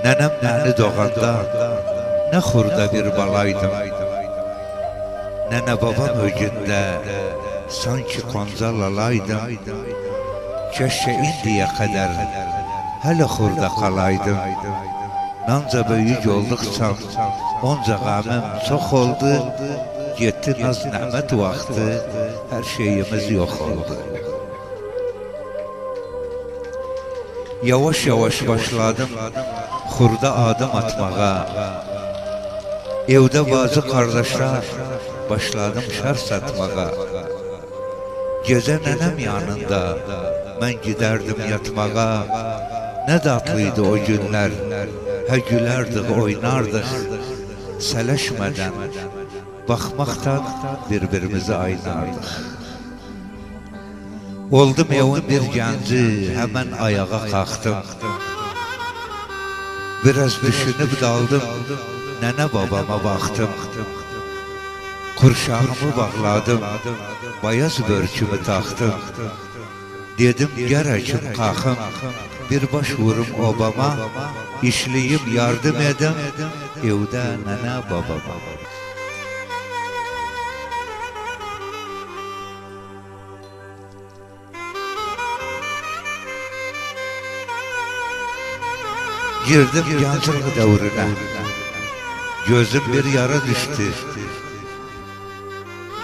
Nənəm məni doğanda nə xurda bir balaydım. Nənə babam ögündə sanki qonca lalaydım. Keşke indiyə qədər hələ xurda qalaydım. Nanca böyük olduqca onca qəmim çox oldu. Getdi naz nəmət vaxtı, hər şeyimiz yox oldu. Yavaş yavaş başladım xurda adım atmağa. Evdə bazı qardaşlar başladım şər satmağa. Gecə nənəm yanında mən gidərdim yatmağa. Nə tatlıydı o günlər, hə gülərdik, oynardıq. Sələşmədən, baxmaqdan bir-birimizi aynardıq. Oldum evin bir gənci, həmən ayağa qalxdım. Biraz düşünüb daldım, nənə babama baxdım. Qurşağımı bağladım, bayaz börkümü taxdım. Dedim gərəkim qalxım, bir baş vurum obama. İşliyim yardım edim, evdə nənə babama. Girdim gənclik dövrünə, gözüm bir yara düştü.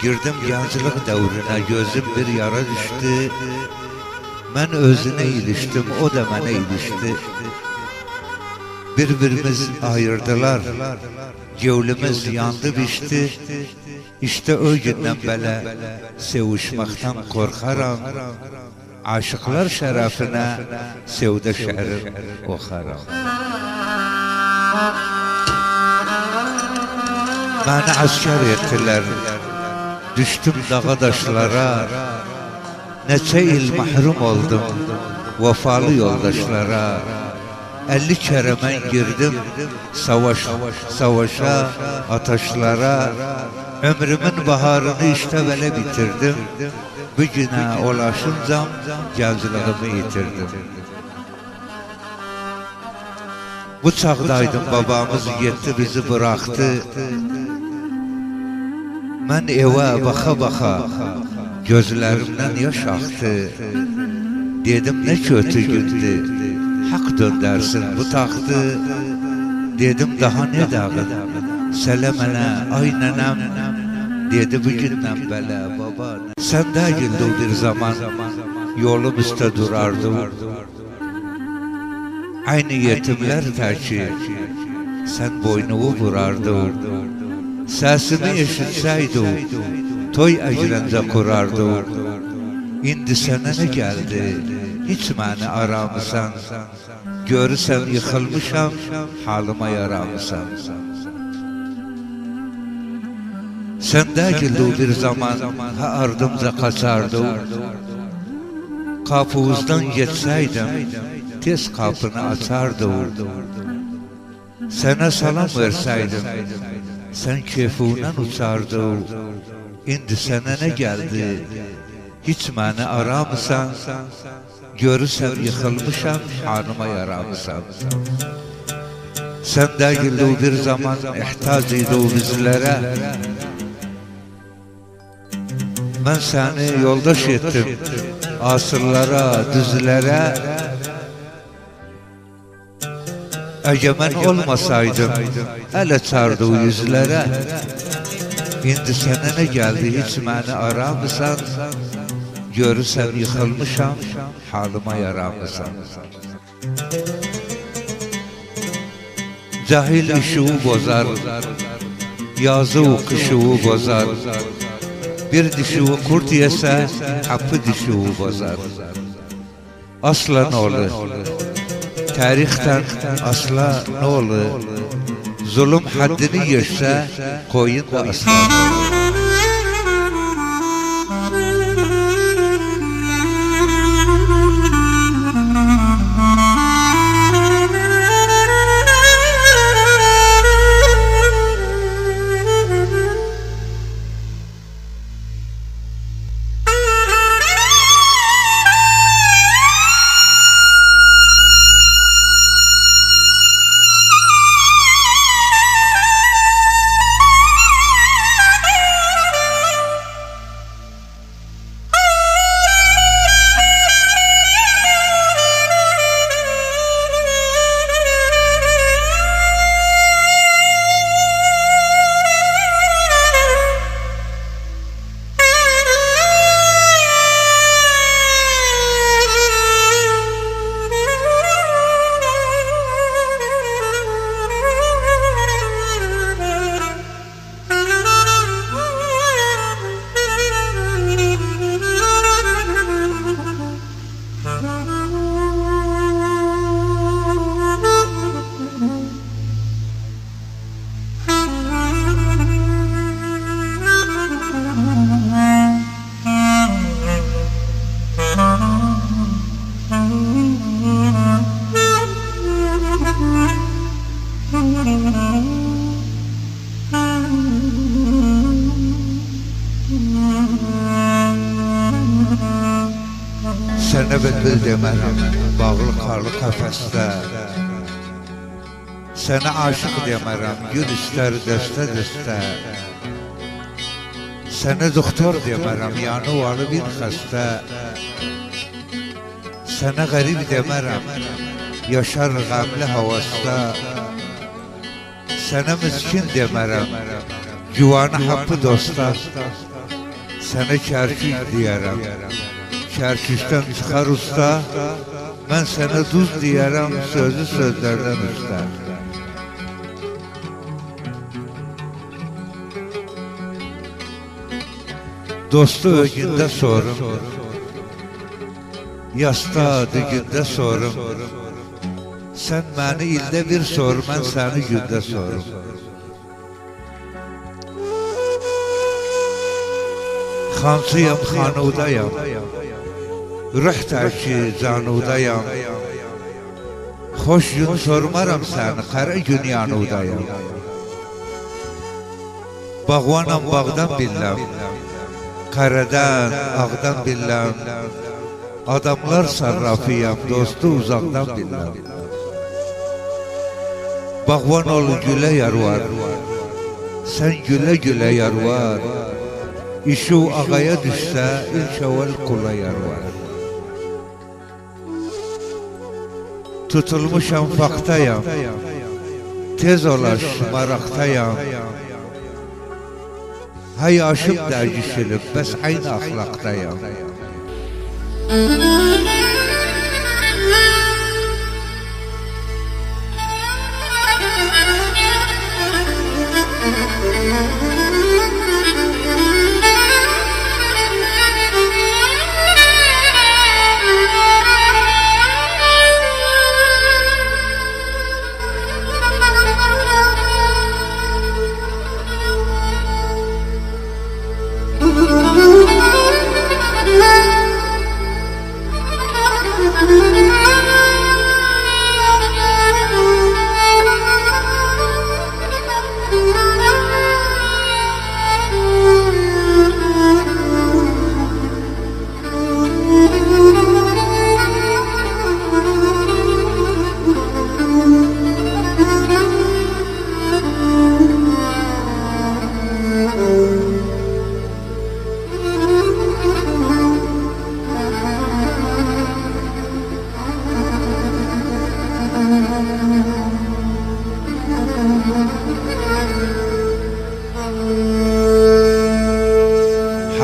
Girdim gənclik dövrünə, gözüm bir yara düştü. Mən özünə ilişdim, o da mənə ilişdi. Bir-birimiz ayırdılar, gövlümüz yandı biçdi. İşte o gündən belə sevişməkdən qorxaram. Aşıqlar şərəfinə sevdə şəhərim oxaram. Məni asker etdilər, düşdüm dağa daşlara. Neçə il mahrum oldum vəfalı yoldaşlara. 50 kere mən girdim savaşa, ataşlara. Ömrümün baharını işte belə bitirdim. Bugünə ulaşıncam gəncliğimi yitirdim. Bu çağdaydım babamız getdi bizi bıraktı. Mən evə baxa gözlerimden yaş aktı. Dedim ne kötü gündü, hak döndersin bu taxtı. Dedim daha ne dağın, selemene ay nenem. Dedi bugündən belə baba. Sen de güldü bir zaman, yolum üstte durardı. Aynı yetimler terki, sen boynumu vurardı. Sesimi eşitseydi, toy əcrəncə kurardı. İndi sənə nə gəldi, hiç məni aramısan. Görürsən yıxılmışam, halıma yaramısan. Sen de güldü bir zaman, ha ardımca kaçardı. Kapımızdan geçseydim, tez kapını açardı. Sana salam verseydim, sen keyfinden uçardı. İndi sana ne geldi, hiç məni aramısan. Görürsən yıkılmışam, hanıma yaramısan. Sen de güldü bir zaman, ihtac idi o bizlere. Ben seni yoldaş ettim, asırlara, düzlere. Egemen olmasaydım, el açardı o yüzlere. İndi sana ne geldi, hiç beni aramısan. Görürsen yıkılmışam, halıma yaramısan. Cahil işuğu bozar, yazı kışuğu bozar. Bir dişuğu kurt yese, hapı dişuğu bozar. Aslan oğlu, tarihten asla ne olur? Zulüm haddini geçse, koyun da aslan olur. bülbül demərəm, bağlı qarlı qəfəsdə. Sənə aşıq demərəm, gül istər dəstə-dəstə. Sənə doktor demərəm, yanı valı bir xəstə. Sənə qərib demərəm, yaşar qəmli havasda. Sənə miskin demərəm, güvanı happı dosta. Sənə kərkük deyərəm, kərkükdən çıxar usta. Mən sənə duz deyərəm, sözü sözlərdən usta. Dostu ögündə sorum, yasta dügündə sorum. Sən məni ildə bir sor, mən səni gündə sorum. Xancıyam, xanudayam, ruh tərki canudayam. Xoş gün sormaram səni, qara gün yanudayam. Bağvanam, bağdan billəm, qaradan, ağdan billəm. Adamlar sarrafıyam, dostu uzaqdan billəm. Bağvan ol gülə yarvar, sən gülə gülə yarvar. İşu ağaya düşsə, ilk əvvəl kula yarvar. Tutulmuşam faktayam, tez olaş maraqtayam. Hay aşım dəyişilib, bəs aynı axlaqdayam.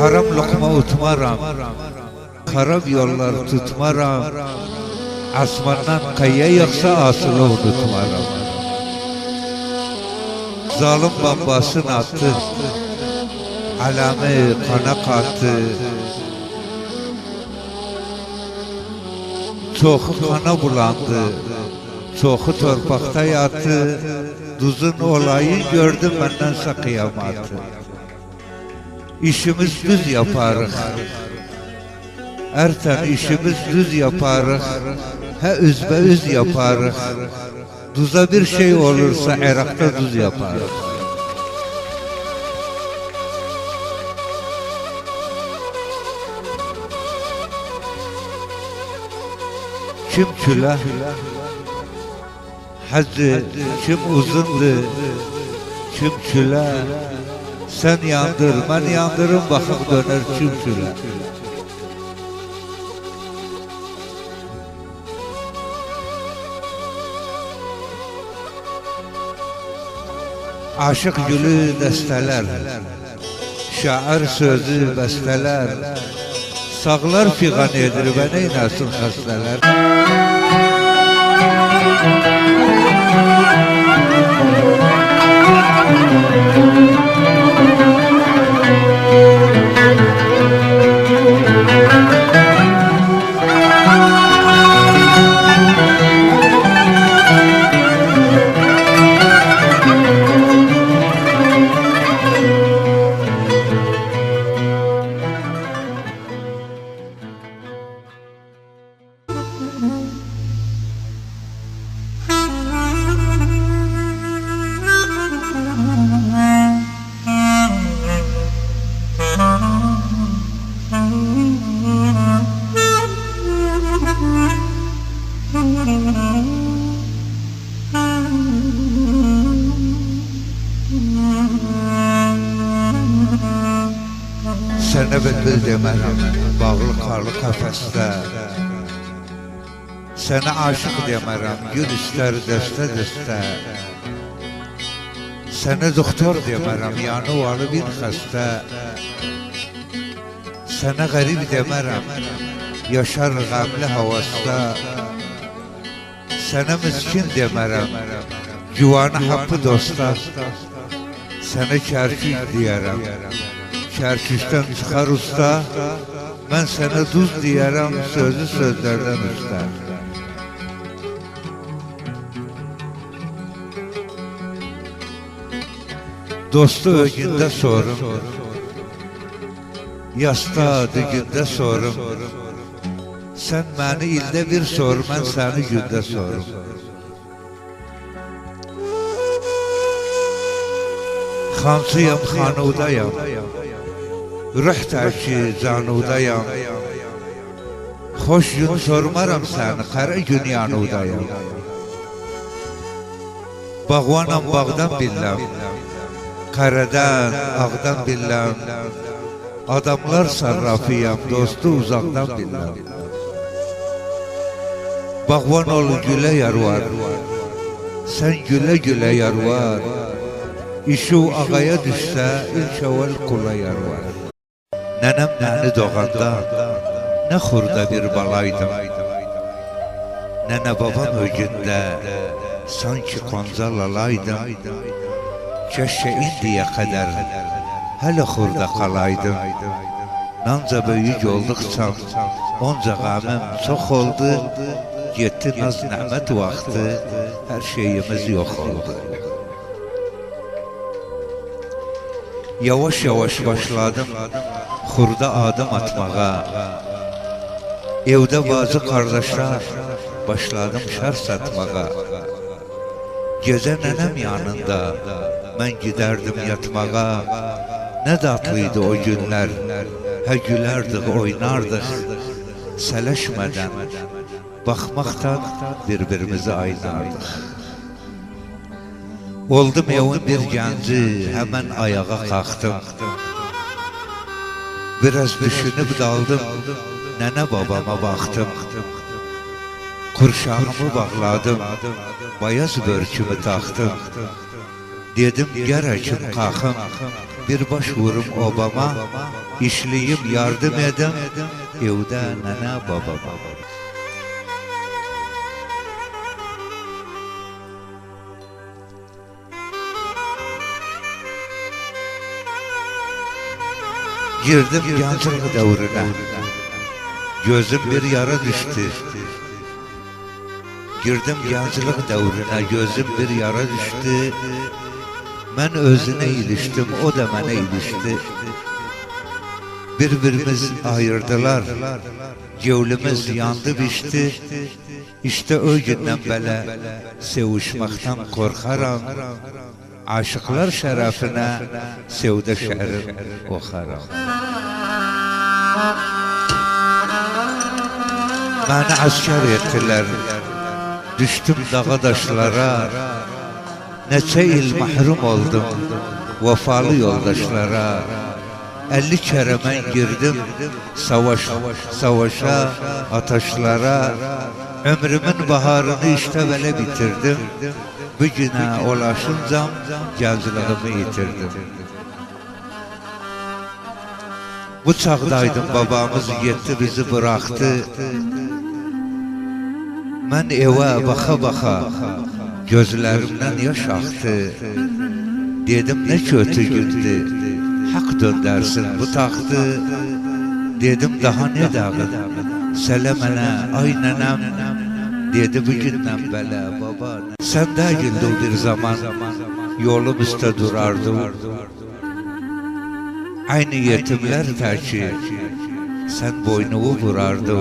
Haram lokma utmaram, harap yollar tutmaram. Asmandan kayya yoksa asılı unutmaram. Zalim babasını attı, alemi kana kattı. Çoxu kana bulandı, çoxu torpaqda yatdı. Duzun olayı gördüm bəndensə kıyamatı. İşimiz düz yaparıq, erten işimiz düz yaparıq. Hə üzbə-üz yaparıq. Duza bir şey olursa Irak'ta duz yaparıq. Kim külah, hacı, kim uzundu, kim külah. Sen yandır, ben yandırım, bakım döner kim külah. Aşık gülü dəstələr, şair sözü bəstələr. Sağlar fiğan edir və neynəsin xəstələr. Mm-hmm. sənə bülbül demərəm, bağlı qarlı qəfəsdə. Sənə aşıq demərəm, gül istər dəstə-dəstə. Sənə doktor demərəm, yanı valı bir xəstə. Sənə qərib demərəm, yaşar qəmli havasda. Sənə miskin demərəm, güvanı haqqı dosta. Sənə kərkük deyərəm, kərkükdən çıxar usta. Mən sənə duz deyərəm, sözü sözlərdən usta. Dostu ögündə sorum, yasta dügündə sorum. Sən məni ildə bir sor, mən səni gündə sorum. Xancıyam, xanudayam, ruh təki canudayam. Xoş gün sormaram səni, qara gün yanudayam. Bağvanam, bağdan billəm, qaradan, ağdan billəm. Adamlar sarrafıyam, dostu uzaqdan billəm. Bağvan ol gülə yarvar, sən gülə gülə yarvar. İşu ağaya düşsə, ilk əvvəl kula yarvar. Nənəm məni doğanda, nə xurda bir balaydım. Nənə babam ögündə, sanki qonca lalaydım. Keşke indiyə qədər, hələ xurda qalaydım. Nanca böyük olduqca, onca qəmim çox oldu. Getdi naz nəmət vaxtı, hər şeyimiz yox oldu. Yavaş yavaş başladım xurda adım atmağa. Evdə bazı qardaşlar, başladım şər satmağa. Gecə nənəm yanında, mən gidərdim yatmağa. Nə datlıydı o günlər, hə gülərdik, oynardıq. Sələşmədən, baxmaqdan bir-birimizi aynardıq. Oldum evin bir gənci, həmən ayağa qalxdım. Biraz düşünüb daldım, nənə babama baxdım. Qurşağımı bağladım, bayaz börkümü taxdım. Dedim gərəkim qalxım, bir baş vurum obama. İşliyim yardım edim, evdə nənə babama. Girdim gənclik dövrünə, gözüm bir yara düştü. Girdim gənclik dövrünə, gözüm bir yara düştü. Mən özünə ilişdim, o da mənə ilişdi. Bir-birimiz ayırdılar, gövlümüz yandı biçdi. İşte o gündən belə sevişməkdən qorxaram. Aşıqlar şərəfinə sevdə şərim oxaram. Məni askər etdilər, düşdüm dağa daşlara. Neçə il məhrum oldum vəfalı yoldaşlara. 50 kərə mən girdim savaşa, ataşlara. Ömrümün baharını işte belə bitirdim. Bugünə ulaşıncam gəncliğimi yitirdim. Bu çağdaydım, babamız getdi, bizi bıraktı. Mən evə baxa-baxa, gözlərimdən yaş axdı. Dedim nə kötü gündü, haqq döndərsin bu taxtı. Dedim daha ne dağın, sələ mənə, ay nənəm. Dedi bugündən belə baba. Sən də güldün bir zaman, yolum üstə durardı. Aynı yetimlər təki, sən boynumu vurardı.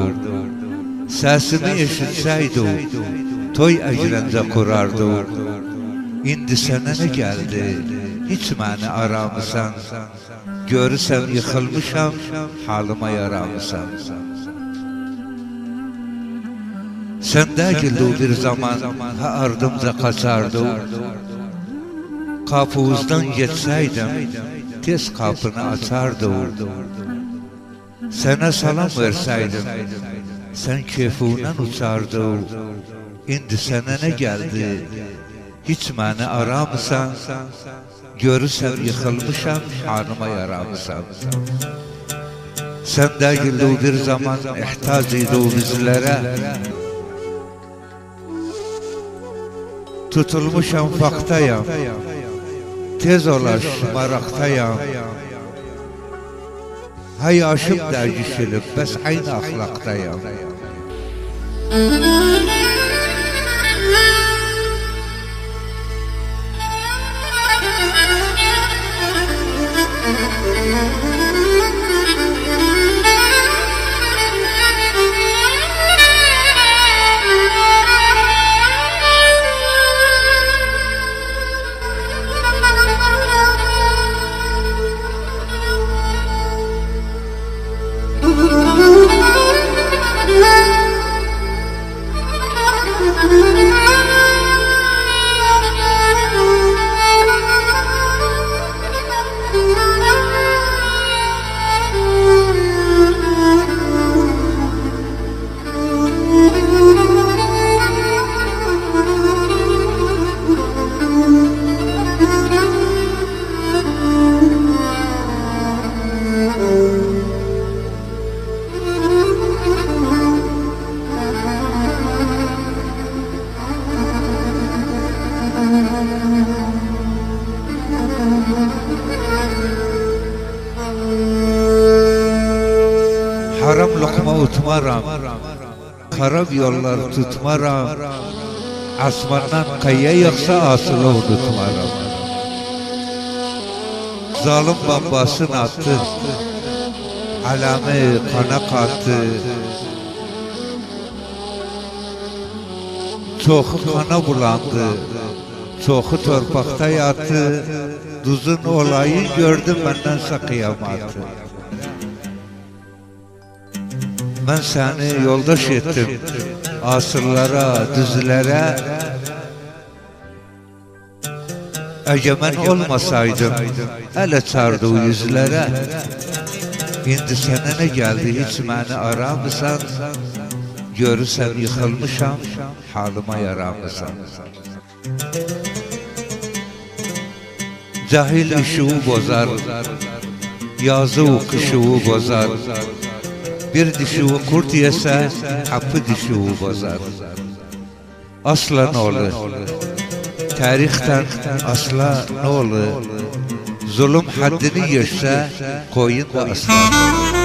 Səsimi eşitsəydi, toy əcrəncə qurardı. İndi sənə nə gəldi, hiç məni aramısan. Görürsən yıxılmışam, halıma yaramısan. Sən də güldü bir zaman, ha ardımca qaçardı. Qapımızdan geçsəydim, tez qapını açardı. Sana salam verseydim, sen kefuğundan uçardın. İndi sana ne geldi? Hiç məni aramısan? Görürsem yıkılmışam, hanıma yaramısan. Sen değildi bir zaman ihtaç idi o bizlere. Tutulmuşam faktayam, tez olaş maraktayam. Hayaşım değişilip, bes aynı ahlaktayam. Haram lokma utmaram, harap yollar tutmaram. Asmandan kayya yoksa asılı unutmaram. Zalim babasını attı, alemi kana kattı. Çoğu kana bulandı, çoğu torpakta yattı. Duzun olayı gördüm bendense kıyamatı. Ben seni yoldaş ettim, asırlara, düzlere. Egemen olmasaydım, ele çardı o yüzlere. İndi sana ne geldi, hiç beni aramısan? Görürsem yıkılmışam, halıma yaramısan. Cahil ışığı bozar, yazı kışığı bozar. Bir dişiği kurt yese, hapı dişiği bozar. Asla ne olur? Tarihten asla ne olur? Zulüm haddini geçse, koyun da aslan olur.